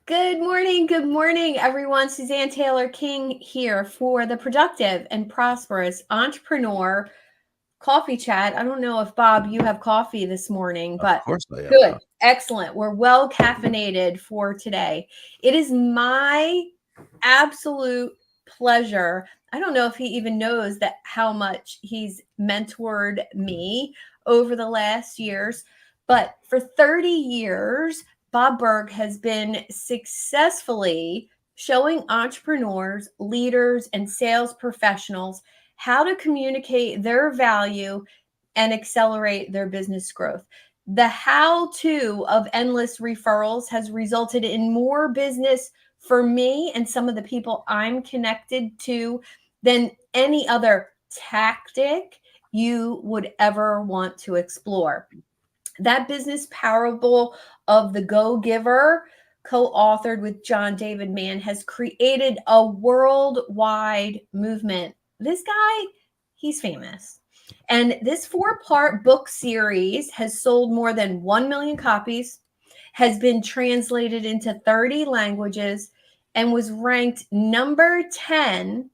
Good morning, everyone. Suzanne Taylor King here for the Productive and Prosperous Entrepreneur Coffee Chat. I don't know if, Bob, you have coffee this morning, Of but course I have good, coffee. excellent. We're well caffeinated for today. It is my absolute pleasure. I don't know if he even knows that how much he's mentored me over the last years, but for 30 years, Bob Burg has been successfully showing entrepreneurs, leaders, and sales professionals how to communicate their value and accelerate their business growth. The how to of endless referrals has resulted in more business for me and some of the people I'm connected to than any other tactic you would ever want to explore. That business parable of the GoGiver, co-authored with John David Mann, has created a worldwide movement. This guy, he's famous. And this four-part book series has sold more than 1 million copies, has been translated into 30 languages, and was ranked number 10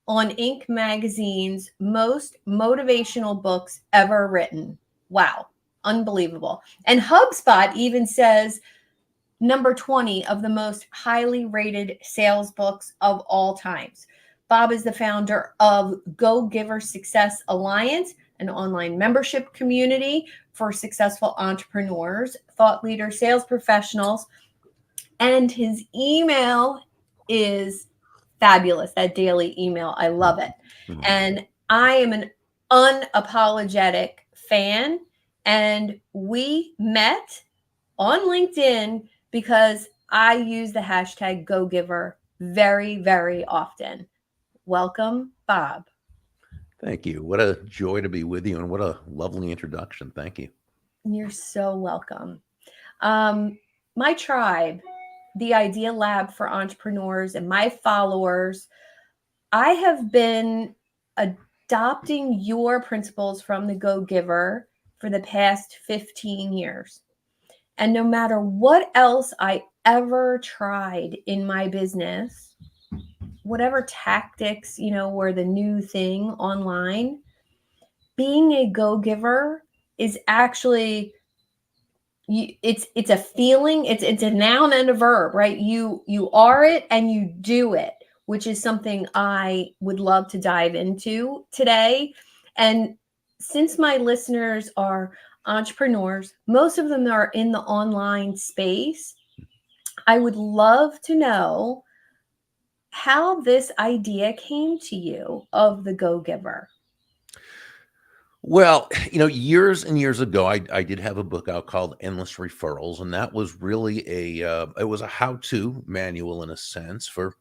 on Inc. magazine's most motivational books ever written. Wow, unbelievable. And HubSpot even says number 20 of the most highly rated sales books of all times. Bob is the founder of GoGiver Success Alliance, an online membership community for successful entrepreneurs, thought leaders, sales professionals, and his email is fabulous. That daily email, I love it. Mhm. And I am an unapologetic fan. And we met on LinkedIn because I use the hashtag GoGiver very, very often. Welcome, Bob. Thank you. What a joy to be with you, and what a lovely introduction. Thank you. You're so welcome. My tribe, the Idea Lab for Entrepreneurs, and my followers, I have been adopting your principles from the Go Giver for the past 15 years. And no matter what else I ever tried in my business, whatever tactics, were the new thing online, being a go giver is actually it's a feeling, it's a noun and a verb, right? You are it and you do it, which is something I would love to dive into today. And since my listeners are entrepreneurs, most of them are in the online space, I would love to know how this idea came to you of the Go Giver. Well, years and years ago, I did have a book out called Endless Referrals, and that was really it was a how-to manual in a sense for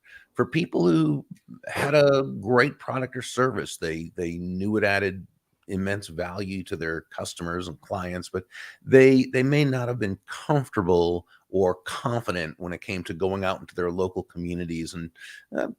people who had a great product or service. They knew it added immense value to their customers and clients, but they may not have been comfortable or confident when it came to going out into their local communities and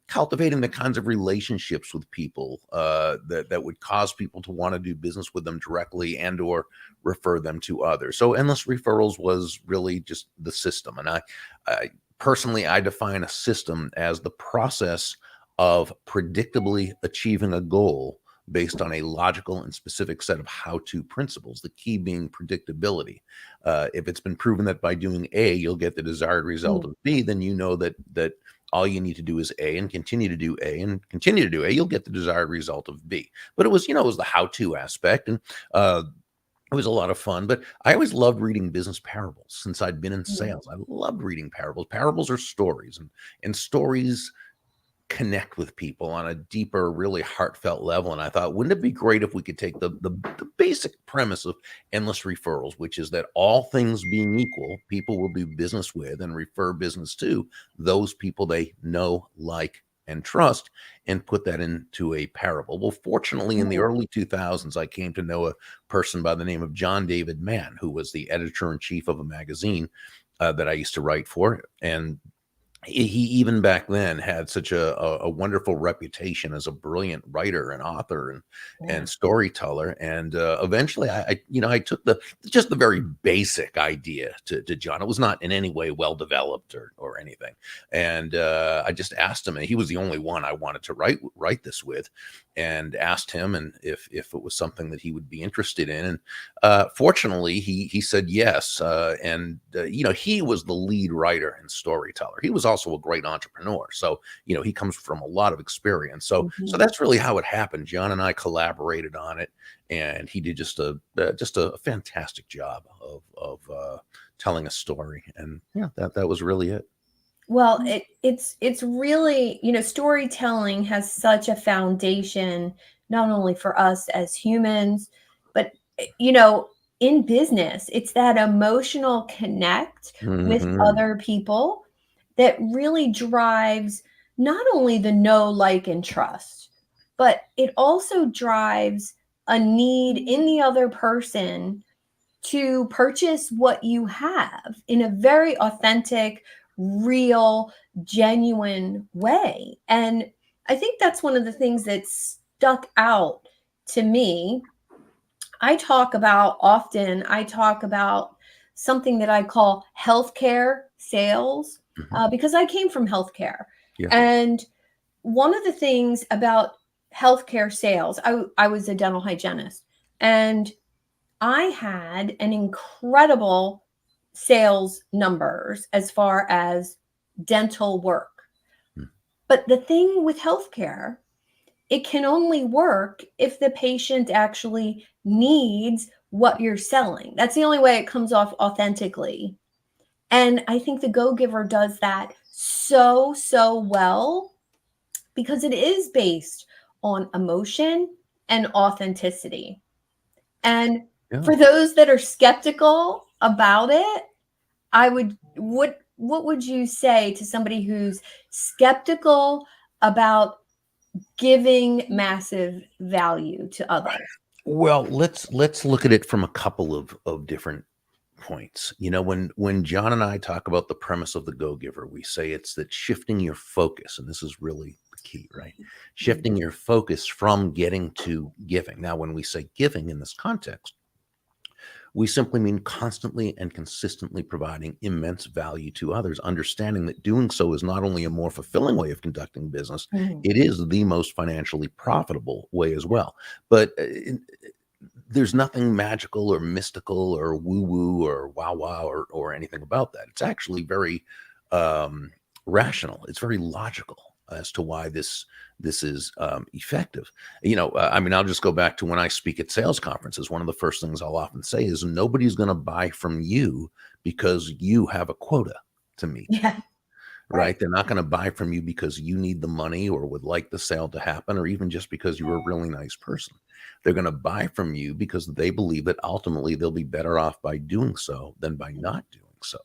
cultivating the kinds of relationships with people that would cause people to want to do business with them directly and or refer them to others. So endless referrals was really just the system. And I personally, I define a system as the process of predictably achieving a goal based on a logical and specific set of how-to principles, the key being predictability. If it's been proven that by doing A, you'll get the desired result Mm. of B, then you know that all you need to do is A and continue to do A and continue to do A, you'll get the desired result of B. But it was the how-to aspect. And it was a lot of fun, but I always loved reading business parables since I'd been in Mm. sales. I loved reading parables. Parables are stories, and stories connect with people on a deeper, really heartfelt level. And I thought, wouldn't it be great if we could take the basic premise of endless referrals, which is that all things being equal, people will do business with and refer business to those people they know, like, and trust, and put that into a parable. Well, fortunately, in the Mm. early 2000s, I came to know a person by the name of John David Mann, who was the editor in chief of a magazine that I used to write for. And he even back then had such a wonderful reputation as a brilliant writer and author Yeah. and storyteller. And eventually, I took the very basic idea to John. It was not in any way well developed or anything. And I just asked him, and he was the only one I wanted to write this with, and asked him and if it was something that he would be interested in. And fortunately, he said yes. And he was the lead writer and storyteller. He was also a great entrepreneur, so he comes from a lot of experience. So Mhm. that's really how it happened. John and I collaborated on it, and he did just a fantastic job of telling a story. And yeah, that was really it. Well, it's really, storytelling has such a foundation, not only for us as humans, but in business, it's that emotional connect with Hmm. other people that really drives not only the know, like, and trust, but it also drives a need in the other person to purchase what you have in a very authentic, real, genuine way. And I think that's one of the things that stuck out to me. I talk about something that I call healthcare sales, Hmm. because I came from healthcare. Yeah. And one of the things about healthcare sales, I was a dental hygienist, and I had an incredible sales numbers as far as dental work. Mm. But the thing with healthcare, it can only work if the patient actually needs what you're selling. That's the only way it comes off authentically. And I think the Go Giver does that so, so well because it is based on emotion and authenticity. And Yeah. for those that are skeptical about it, I would what would you say to somebody who's skeptical about giving massive value to others? Well, let's look at it from a couple of different points. When John and I talk about the premise of the Go Giver, we say it's that shifting your focus, and this is really the key, right? Mhm. Shifting your focus from getting to giving. Now, when we say giving in this context, we simply mean constantly and consistently providing immense value to others, understanding that doing so is not only a more fulfilling way of conducting business, Mhm. it is the most financially profitable way as well. But there's nothing magical or mystical or woo woo or wow wow or anything about that. It's actually very um, rational. It's very logical as to why this is effective. I mean, I'll just go back to when I speak at sales conferences. One of the first things I'll often say is nobody's going to buy from you because you have a quota to meet, Yeah, right. right? They're not going to buy from you because you need the money or would like the sale to happen, or even just because you're a really nice person. They're going to buy from you because they believe that ultimately they'll be better off by doing so than by not doing so.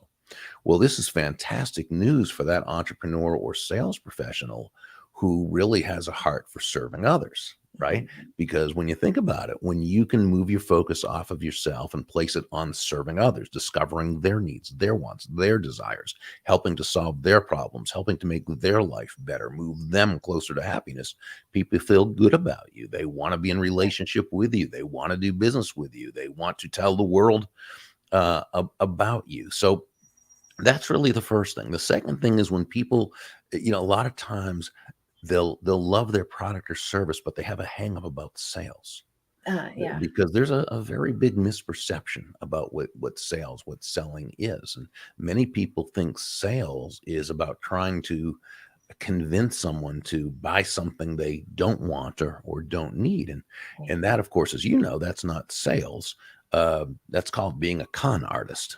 Well, this is fantastic news for that entrepreneur or sales professional who really has a heart for serving others, right? Mhm. Because when you think about it, when you can move your focus off of yourself and place it on serving others, discovering their needs, their wants, their desires, helping to solve their problems, helping to make their life better, move them closer to happiness, people feel good about you. They want to be in relationship with you. They want to do business with you. They want to tell the world about you. So that's really the first thing. The second thing is when people, a lot of times they'll love their product or service, but they have a hang up about sales Yeah. because there's a very big misperception about what selling is. And many people think sales is about trying to convince someone to buy something they don't want or don't need. And that, of course, as you know, that's not sales. That's called being a con artist.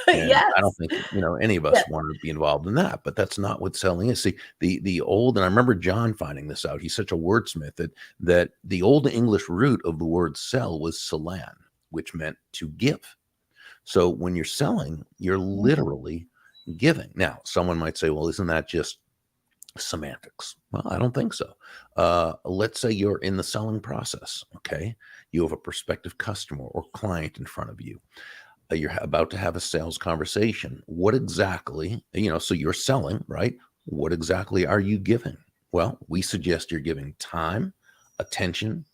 And I don't Yes. think, any of Yes. us want to be involved in that, but that's not what selling is. See, the old, and I remember John finding this out. He's such a wordsmith that the old English root of the word sell was selan, which meant to give. So when you're selling, you're literally giving. Now, someone might say, well, isn't that just semantics? Well, I don't think so. Let's say you're in the selling process. Okay. You have a prospective customer or client in front of you. you're about to have a sales conversation. What exactly, so you're selling, right? What exactly are you giving? Well, we suggest you're giving time, attention,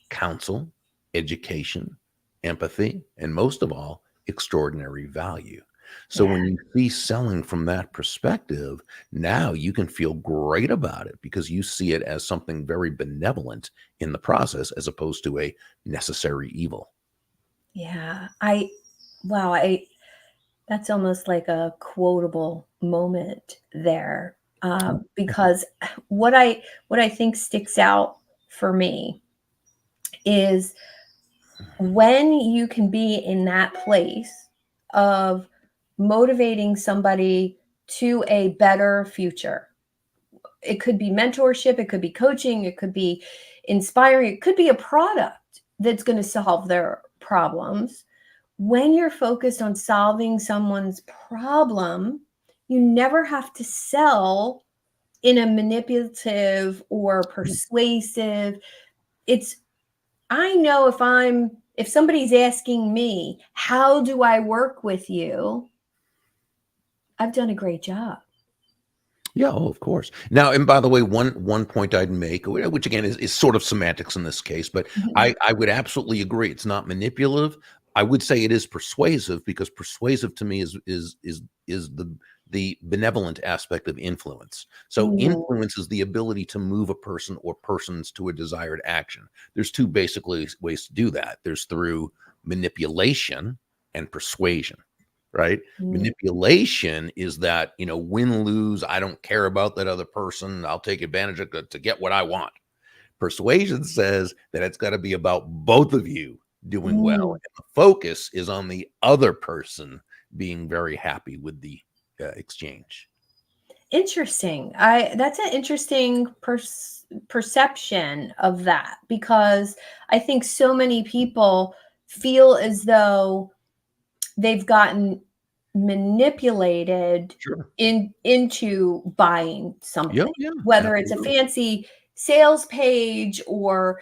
counsel, education, empathy, and most of all, extraordinary value. So Yeah. when you see selling from that perspective, now you can feel great about it because you see it as something very benevolent in the process as opposed to a necessary evil. Yeah. Wow. That's almost like a quotable moment there. Because what I think sticks out for me is when you can be in that place of motivating somebody to a better future. It could be mentorship, it could be coaching, it could be inspiring, it could be a product that's going to solve their problems. When you're focused on solving someone's problem, you never have to sell in a manipulative or persuasive. It's I know if somebody's asking me, how do I work with you? I've done a great job. Yeah, oh, of course. Now, and by the way, one point I'd make, which again is sort of semantics in this case, but Mhm. I would absolutely agree. It's not manipulative. I would say it is persuasive because persuasive to me is the benevolent aspect of influence. So Mm, influence is the ability to move a person or persons to a desired action. There's two basic ways to do that. There's through manipulation and persuasion, right? mm. Manipulation is that, win, lose, I don't care about that other person. I'll take advantage of it to get what I want. Persuasion says that it's got to be about both of you doing well. Mm. And the focus is on the other person being very happy with the exchange. Interesting. I That's an interesting perception of that because I think so many people feel as though they've gotten manipulated Sure. into buying Yeah, something, yeah, whether it's a absolutely. fancy sales page or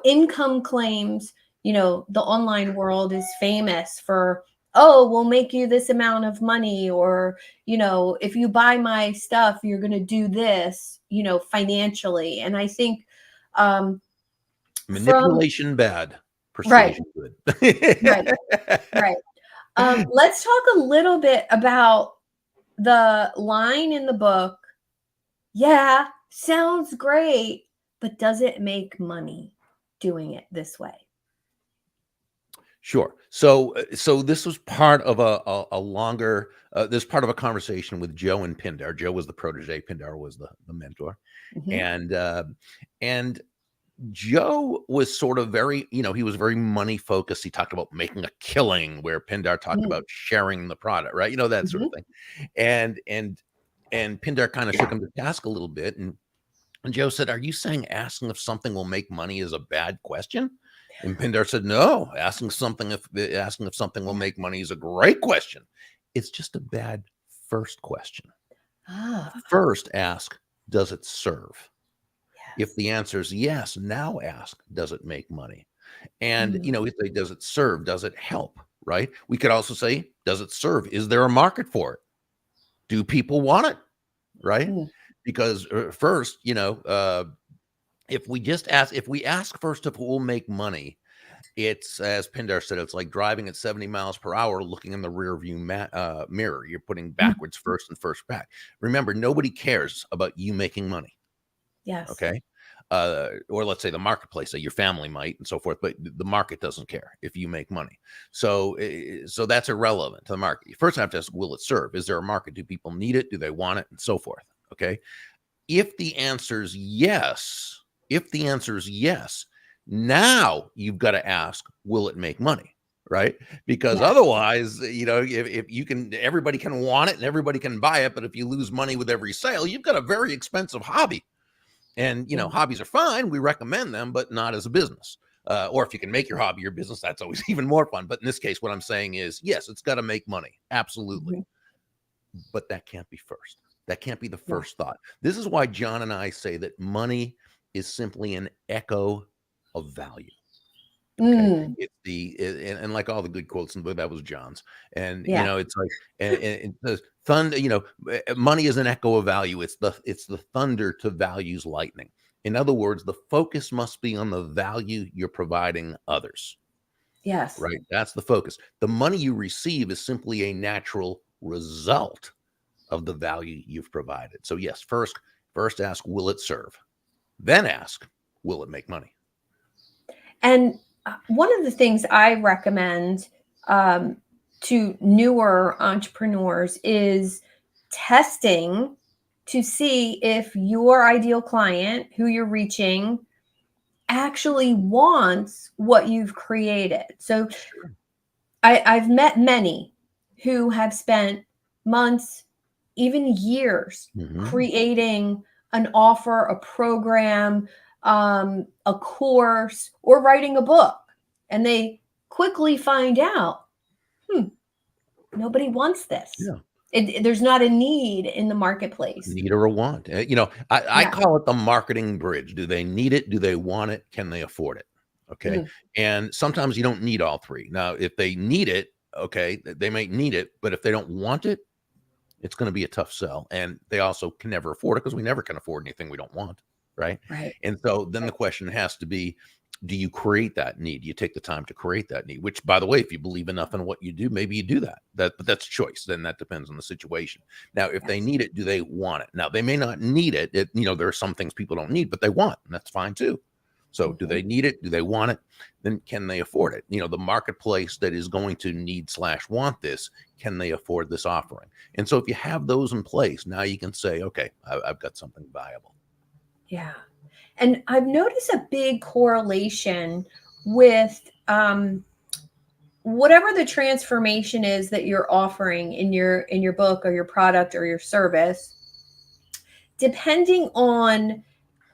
income claims. The online world is famous for, oh, we'll make you this amount of money, or if you buy my stuff you're going to do this financially. And I think from Manipulation bad, right, persuasion good. right, right. Let's talk a little bit about the line in the book. Yeah, sounds great, but does it make money doing it this way? Sure. So this was part of a longer. This part of a conversation with Joe and Pindar. Joe was the protege. Pindar was the mentor, Mhm. and and Joe was sort of very, he was very money focused. He talked about making a killing, where Pindar talked Mm, about sharing the product, right? That sort of mhm. thing. And Pindar kind of shook him to task a little bit, and Joe said, "Are you saying asking if something will make money is a bad question?" And Pindar said, "No, asking if something will Yeah. make money is a great question. It's just a bad first question. Ah, First, ask, does it serve? If yes. the answer is yes, now ask, does it make money? And Mm, if they does it serve, does it help? Right? We could also say, does it serve? Is there a market for it? Do people want it? Right? mm, Because first, if we ask first if it will make money, it's, as Pindar said, it's like driving at 70 miles per hour looking in the rear view mirror. You're putting mm. backwards first and first back. Remember, nobody cares about you making money. Yes. Okay. Or let's say the marketplace, your family might and so forth, but the market doesn't care if you make money. So that's irrelevant to the market. You first have to ask, will it serve? Is there a market? Do people need it? Do they want it? And so forth. Okay. If the answer is yes, if the answer is yes, now you've got to ask, will it make money? Right? Because Yes. otherwise, if you can, everybody can want it and everybody can buy it. But if you lose money with every sale, you've got a very expensive hobby. And, Yeah. hobbies are fine. We recommend them, but not as a business. Or if you can make your hobby your business, that's always even more fun. But in this case, what I'm saying is, yes, it's got to make money. Absolutely. Mhm. But that can't be first. That can't be the Yeah. first thought. This is why John and I say that money is simply an echo of value. Okay. Mm, It's and like all the good quotes in the book, that was John's. And, yeah. it's like, and the thunder, money is an echo of value. It's the thunder to values lightning. In other words, the focus must be on the value you're providing others, Yes. right? That's the focus. The money you receive is simply a natural result of the value you've provided. So yes, first ask, will it serve? Then ask, will it make money? And one of the things I recommend um, to newer entrepreneurs is testing to see if your ideal client who you're reaching actually wants what you've created. So Sure. I've met many who have spent months, even years, Hmm. creating an offer, a program, a course, or writing a book. And they quickly find out, hmm, nobody wants this. Yeah. There's not a need in the marketplace. Need or a want. I Yeah. call it the marketing bridge. Do they need it? Do they want it? Can they afford it? Okay. Mm, And sometimes you don't need all three. Now, if they need it, okay, they might need it, but if they don't want it, it's going to be a tough sell. And they also can never afford it because we never can afford anything we don't want. Right. right. And so then the Right. question has to be, do you create that need? You take the time to create that need, which, by the way, if you believe enough in what you do, maybe you do that. But that's choice. Then that depends on the situation. Now, if they Yes. need it, do they want it? Now, they may not need it. There are some things people don't need, but they want, and that's fine too. So, do Mhm. they need it? Do they want it? Then can they afford it? The marketplace that is going to need/want this, can they afford this offering? And so, if you have those in place, now you can say, okay, I've got something viable. Yeah. And I've noticed a big correlation with whatever the transformation is that you're offering in your book or your product or your service, depending on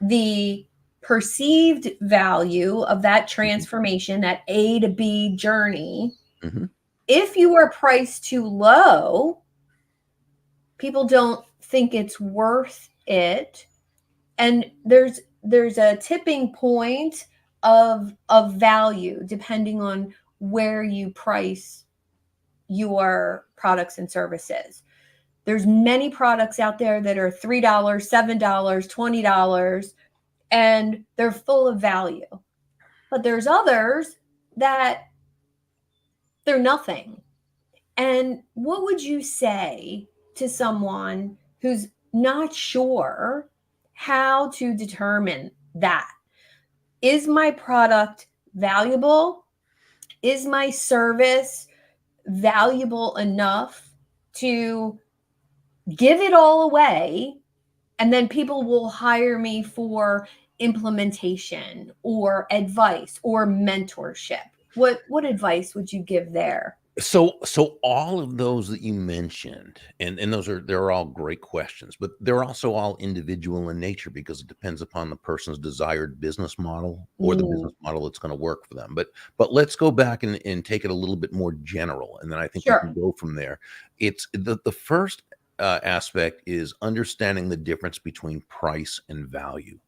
the perceived value of that Mhm. transformation, that A to B journey. Mhm. If you are priced too low, people don't think it's worth it, and there's a tipping point of value depending on where you price your products and services. There's many products out there that are $3, $7, $20, and they're full of value. But there's others that they're nothing. And what would you say to someone who's not sure how to determine that? Is my product valuable? Is my service valuable enough to give it all away, and then people will hire me for implementation or advice or mentorship? What advice would you give there? So all of those that you mentioned, and they're all great questions, but they're also all individual in nature because it depends upon the person's desired business model or the Mm, business model that's going to work for them. But let's go back and take it a little bit more general, and then I think we can sure. go from there. It's the first aspect is understanding the difference between price and value.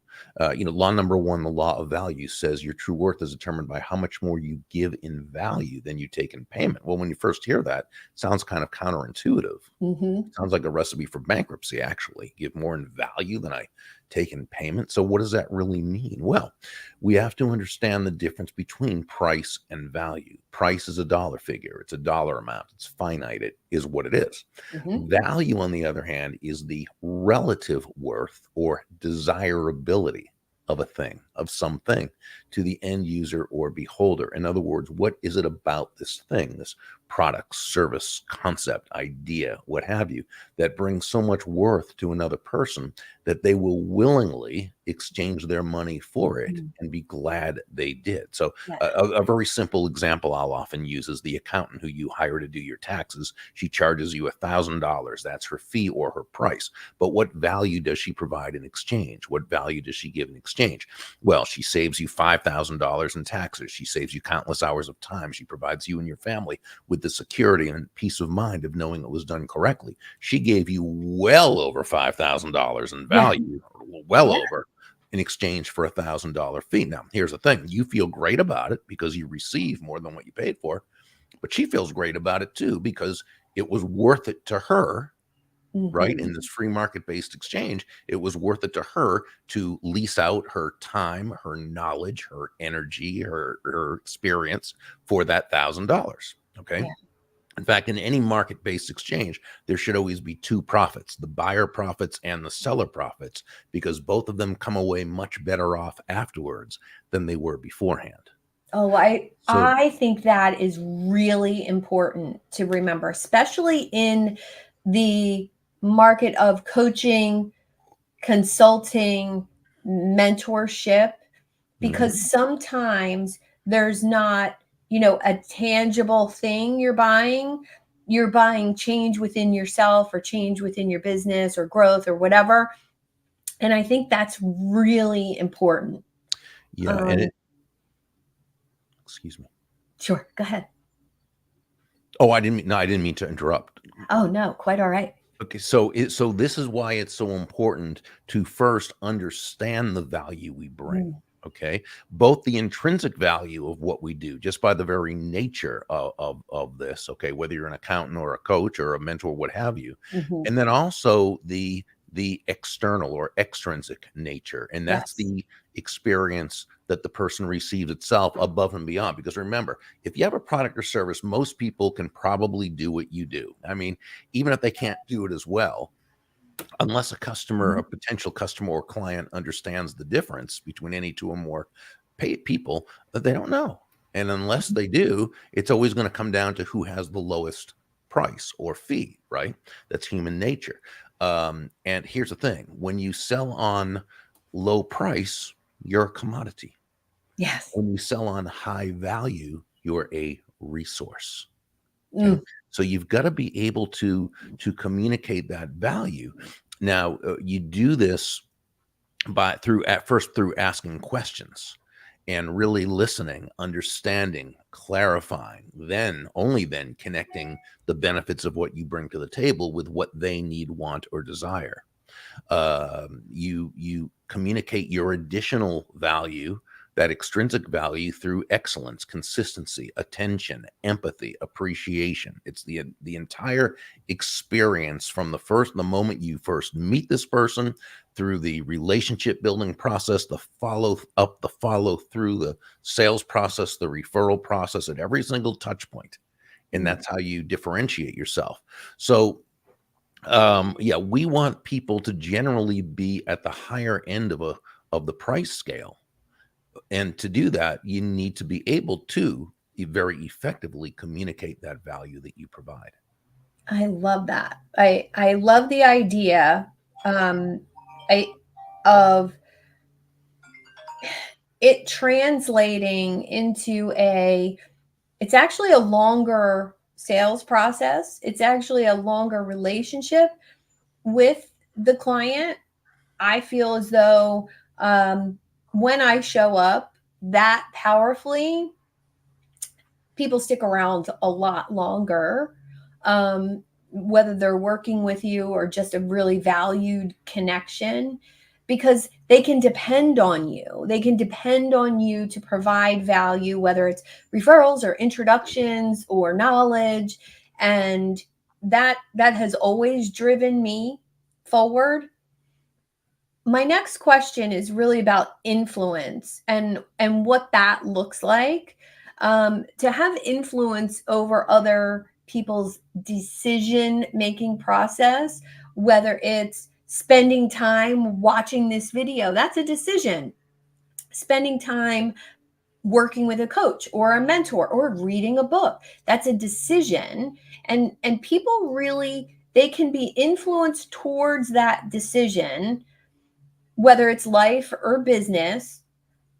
Law number one, the law of value says your true worth is determined by how much more you give in value than you take in payment. Well, when you first hear that, it sounds kind of counterintuitive. Hmm. Sounds like a recipe for bankruptcy, actually. Give more in value than I take in payment. So, what does that really mean? Well, we have to understand the difference between price and value. Price is a dollar figure, it's a dollar amount, it's finite, it is what it is. Hmm. Value, on the other hand, is the relative worth or desirability of a thing, of something to the end user or beholder. In other words, what is it about this thing, this product, service, concept, idea, what have you, that brings so much worth to another person that they will willingly exchange their money for it and be glad they did. So, Yeah. a very simple example I'll often use is the accountant who you hire to do your taxes. She charges you $1,000. That's her fee or her price. But what value does she provide in exchange? What value does she give in exchange? Well, she saves you $5,000 in taxes. She saves you countless hours of time. She provides you and your family with the security and peace of mind of knowing it was done correctly. She gave you well over $5,000 in Yeah. value, well Yeah. over. in exchange for $1,000 fee. Now, here's the thing. You feel great about it because you receive more than what you paid for, but she feels great about it too because it was worth it to her, right? In Mhm. this free market-based exchange, it was worth it to her to lease out her time, her knowledge, her energy, her experience for that $1,000. Okay. Yeah. In fact, in any market-based exchange, there should always be two profits, the buyer profits and the seller profits, because both of them come away much better off afterwards than they were beforehand. Oh, So, I think that is really important to remember, especially in the market of coaching, consulting, mentorship, mhm. because sometimes there's not, a tangible thing you're buying. You're buying change within yourself or change within your business or growth or whatever. And I think that's really important. Yeah, and Um, it excuse me. sure, go ahead. Oh, I didn't mean to interrupt. Oh, no, quite all right. Okay, so this is why it's so important to first understand the value we bring. Mm, Okay, both the intrinsic value of what we do, just by the very nature of this. Okay, whether you're an accountant or a coach or a mentor, what have you, mhm. and then also the external or extrinsic nature, and that's Yes. the experience that the person receives itself above and beyond. Because remember, if you have a product or service, most people can probably do what you do. I mean, even if they can't do it as well, unless a customer, Mhm. a potential customer or client understands the difference between any two or more people, that they don't know. And unless they do, it's always going to come down to who has the lowest price or fee, right? That's human nature. And here's the thing, when you sell on low price, you're a commodity. Yes. When you sell on high value, you're a resource. Okay. Mm, So you've got to be able to communicate that value. Now, you do this by through at first through asking questions and really listening, understanding, clarifying, then only then connecting the benefits of what you bring to the table with what they need, want, or desire. You communicate your additional value, that extrinsic value, through excellence, consistency, attention, empathy, appreciation. It's the entire experience from the moment you first meet this person, through the relationship building process, the follow up, the follow through, the sales process, the referral process, at every single touch point. And mm. that's how you differentiate yourself. So yeah, we want people to generally be at the higher end of the price scale. And to do that, you need to be able to very effectively communicate that value that you provide. I love that. I love the idea, um, I of it translating into it's actually a longer sales process. It's actually a longer relationship with the client. I feel as though, when I show up that powerfully, people stick around a lot longer, whether they're working with you or just a really valued connection, because they can depend on you. They can depend on you to provide value, whether it's referrals or introductions or knowledge. And that has always driven me forward. My next question is really about influence and what that looks like, to have influence over other people's decision making process, whether it's spending time watching this video, that's a decision. Spending time working with a coach or a mentor or reading a book, that's a decision. And people really, they can be influenced towards that decision, whether it's life or business.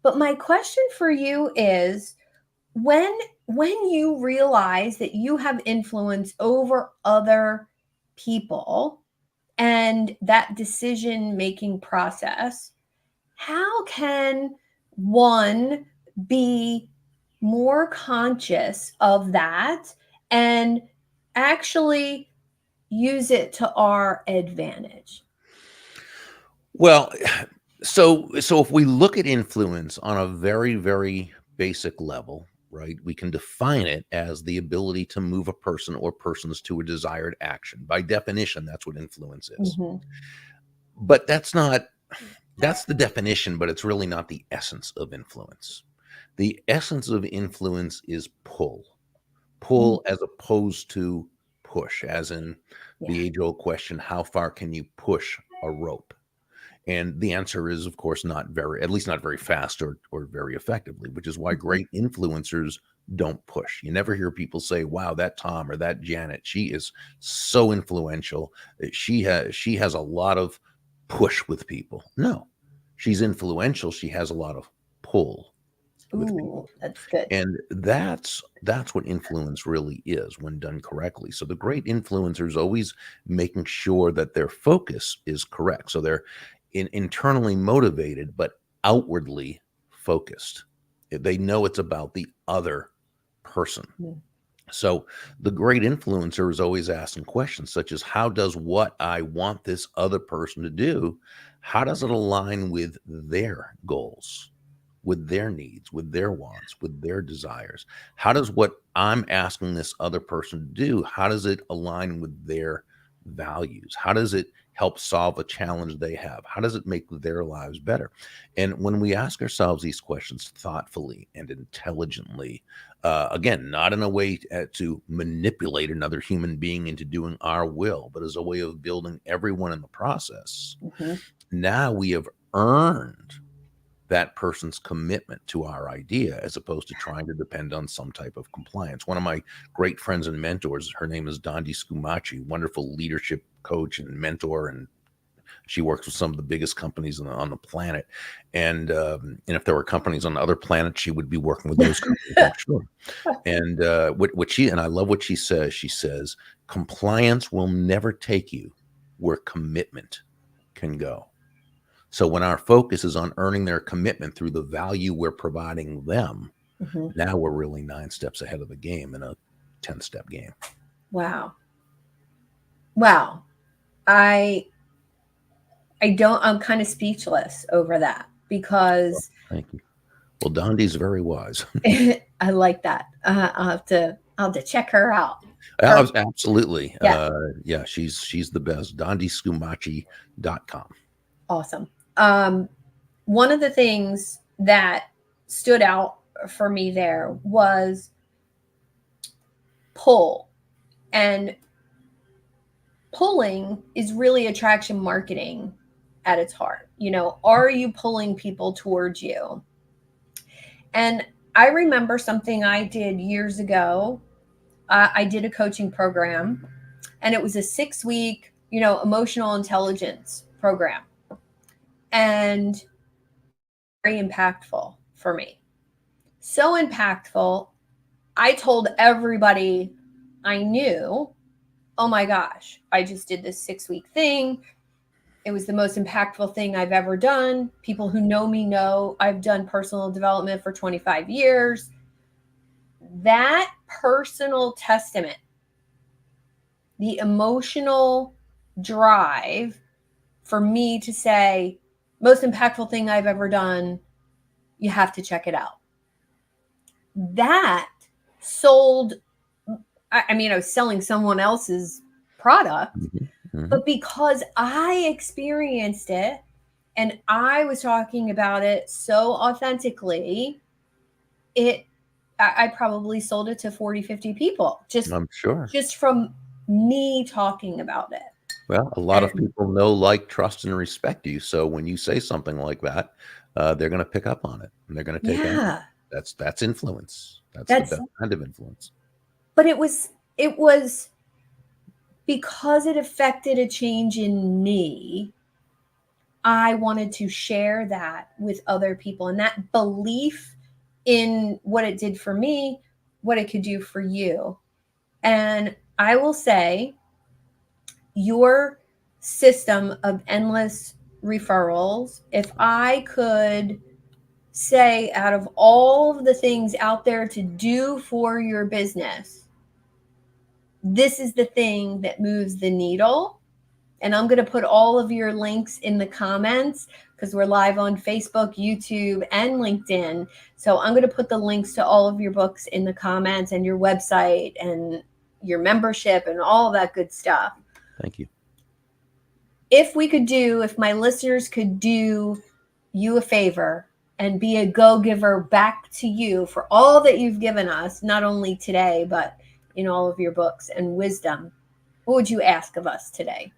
But my question for you is, when when you realize that you have influence over other people and that decision making process, how can one be more conscious of that and actually use it to our advantage? Well, So if we look at influence on a very, very basic level, right, we can define it as the ability to move a person or persons to a desired action. By definition, that's what influence is. Mhm. But that's the definition, but it's really not the essence of influence. The essence of influence is pull. Mm. Pull as opposed to push, as in Yeah. the age-old question, how far can you push a rope? And the answer is, of course, not very, at least not very fast or very effectively, which is why Mhm. great influencers don't push. You never hear people say, "Wow, that Tom or that Janet, she is so influential. That she has a lot of push with people." No, she's influential. She has a lot of pull with Ooh, people. that's good. And that's what influence really is when done correctly. So the great influencer is always making sure that their focus is correct. So they're internally motivated, but outwardly focused. They know it's about the other person. Mm. So the great influencer is always asking questions such as, how does what I want this other person to do, how does it align with their goals, with their needs, with their wants, with their desires? How does what I'm asking this other person to do, how does it align with their values? How does it help solve a challenge they have? How does it make their lives better? And when we ask ourselves these questions thoughtfully and intelligently, again, not in a way to manipulate another human being into doing our will, but as a way of building everyone in the process, Mhm. now we have earned that person's commitment to our idea as opposed to trying to depend on some type of compliance. One of my great friends and mentors, her name is Dondi Scumaci, wonderful leadership coach and mentor, and she works with some of the biggest companies on the planet. And if there were companies on other planets, she would be working with those companies, I'm sure. And what she and I love what she says. She says, compliance will never take you where commitment can go. So when our focus is on earning their commitment through the value we're providing them, Mhm. now we're really 9 steps ahead of the game in a 10-step game. Wow. Wow. I I'm kind of speechless over that Well, because thank you. Well, Dondi's very wise. I like that. I'll have to check her out. Her, Absolutely. yeah, Yeah, she's the best. DondiScumaci.com. awesome. One of the things that stood out for me there was pull, and pulling is really attraction marketing at its heart. Are you pulling people towards you? And I remember something I did years ago. I did a coaching program, and it was a 6 week, emotional intelligence program, and very impactful for me. So impactful. I told everybody I knew, oh my gosh, I just did this 6 week thing. It was the most impactful thing I've ever done. People who know me know I've done personal development for 25 years. That personal testament, the emotional drive for me to say, most impactful thing I've ever done, you have to check it out. That sold, I mean, I was selling someone else's product, Mhm, mhm. but because I experienced it and I was talking about it so authentically, it I probably sold it to 40, 50 people I'm sure. just from me talking about it. Well, a lot of And people know, like, trust, and respect you. So when you say something like that, they're going to pick up on it and they're going to take action. yeah, That's influence. That's the that's best kind of influence. but it was because it affected a change in me. I wanted to share that with other people, and that belief in what it did for me, what it could do for you. And I will say, your system of endless referrals, if I could say, out of all of the things out there to do for your business, this is the thing that moves the needle, And I'm going to put all of your links in the comments because we're live on Facebook, YouTube, and LinkedIn. So I'm going to put the links to all of your books in the comments and your website and your membership and all that good stuff. Thank you. If my listeners could do you a favor and be a go-giver back to you for all that you've given us, not only today, but in all of your books and wisdom, what would you ask of us today?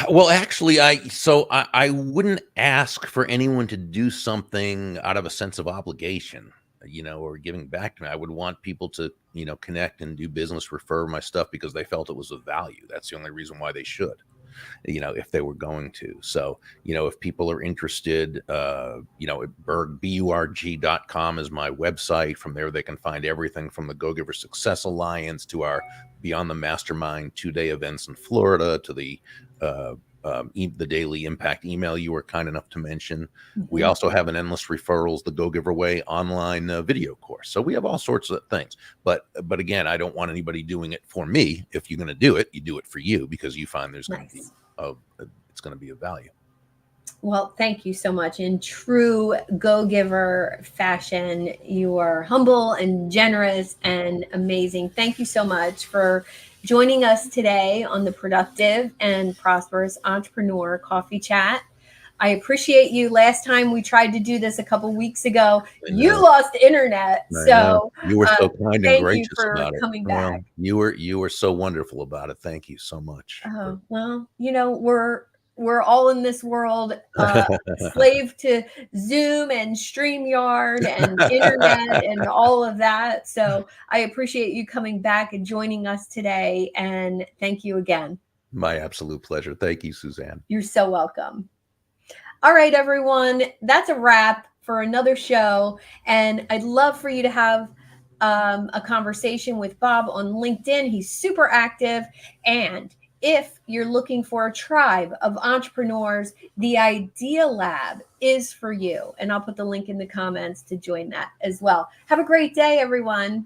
Well, actually, I wouldn't ask for anyone to do something out of a sense of obligation, or giving back to me. I would want people to, connect and do business, refer my stuff because they felt it was of value. That's the only reason why they should, if they were going to. So, if people are interested, Burg, BURG.com is my website. From there, they can find everything from the Go-Giver Success Alliance to our Beyond the Mastermind 2-day events in Florida to the daily impact email you were kind enough to mention. Mm-hmm. We also have an Endless Referrals, the Go-Giver Way online video course. So we have all sorts of things. But again, I don't want anybody doing it for me. If you're going to do it, you do it for you because you find there's going to be it's going to be of value. Well, thank you so much. In true go-giver fashion, you are humble and generous and amazing. Thank you so much for joining us today on the Productive and Prosperous Entrepreneur Coffee Chat. I appreciate you. Last time we tried to do this a couple weeks ago, you lost internet. So you were so kind and gracious about it. Coming back. Well, you were so wonderful about it. Thank you so much. Oh, well, we're all in this world, slave to Zoom and StreamYard and internet and all of that. So I appreciate you coming back and joining us today. And thank you again. My absolute pleasure. Thank you, Suzanne. You're so welcome. All right, everyone. That's a wrap for another show. And I'd love for you to have a conversation with Bob on LinkedIn. He's super active. And if you're looking for a tribe of entrepreneurs, the Idea Lab is for you. And I'll put the link in the comments to join that as well. Have a great day, everyone.